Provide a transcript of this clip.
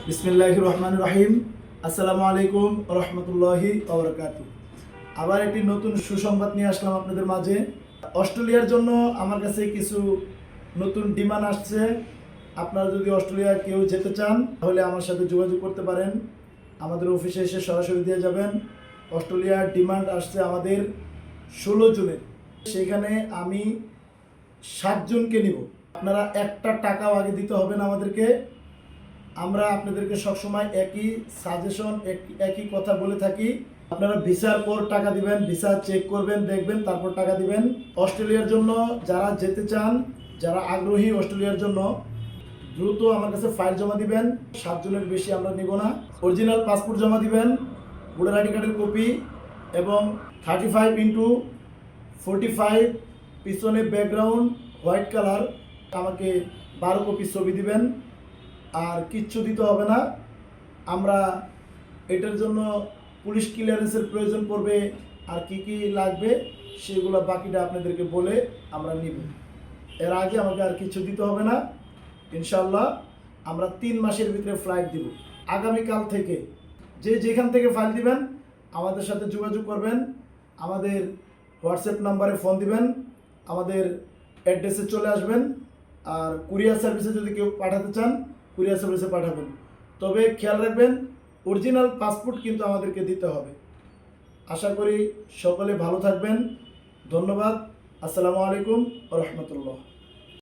বিসমিল্লাহির রহমানির রহিম। আসসালামু আলাইকুম রহমতুল্লাহি ওবরাকাতু। আবার একটি নতুন সুসংবাদ নিয়ে আসলাম আপনাদের মাঝে। অস্ট্রেলিয়ার জন্য আমার কাছে কিছু নতুন ডিমান্ড আসছে। আপনারা যদি অস্ট্রেলিয়া কেউ যেতে চান তাহলে আমার সাথে যোগাযোগ করতে পারেন। আমাদের অফিসে এসে সরাসরি দিয়ে যাবেন। অস্ট্রেলিয়ার ডিমান্ড আসছে আমাদের 16 জুনে। সেখানে আমি 7 জনকে নিব। আপনারা একটা টাকাও আগে দিতে হবে না আমাদেরকে। আমরা আপনাদেরকে সবসময় একই সাজেশন একই কথা বলে থাকি। আপনারা ভিসার পর টাকা দিবেন, ভিসা চেক করবেন, দেখবেন, তারপর টাকা দিবেন। অস্ট্রেলিয়ার জন্য যারা যেতে চান, যারা আগ্রহী অস্ট্রেলিয়ার জন্য, দ্রুত আমার কাছে ফাইল জমা দিবেন। 7 জনের বেশি আমরা নিব না। অরিজিনাল পাসপোর্ট জমা দিবেন, ভোটার আইডি কার্ডের কপি এবং 35x45 পিছনে ব্যাকগ্রাউন্ড হোয়াইট কালার, আমাকে 12 কপি ছবি দিবেন। আর কিচ্ছু দিতে হবে না। আমরা এটার জন্য পুলিশ ক্লিয়ারেন্সের প্রয়োজন পড়বে, আর কি কি লাগবে সেগুলো বাকিটা আপনাদেরকে বলে আমরা নিব। এর আগে আমাকে আর কিছু দিতে হবে না। ইনশাল্লাহ আমরা 3 মাসের ভিতরে ফ্লাইট দিব। আগামীকাল থেকে যে যেখান থেকে ফাইল দিবেন আমাদের সাথে যোগাযোগ করবেন। আমাদের হোয়াটসঅ্যাপ নাম্বারে ফোন দিবেন, আমাদের অ্যাড্রেসে চলে আসবেন। আর কুরিয়ার সার্ভিসে যদি কেউ পাঠাতে চান কুরিয়ার সার্ভিসে পাঠাবেন। তবে খেয়াল রাখবেন, অরিজিনাল পাসপোর্ট কিন্তু আমাদেরকে দিতে হবে। আশা করি সকলে ভালো থাকবেন। ধন্যবাদ। আসসালামু আলাইকুম ওয়া রাহমাতুল্লাহ।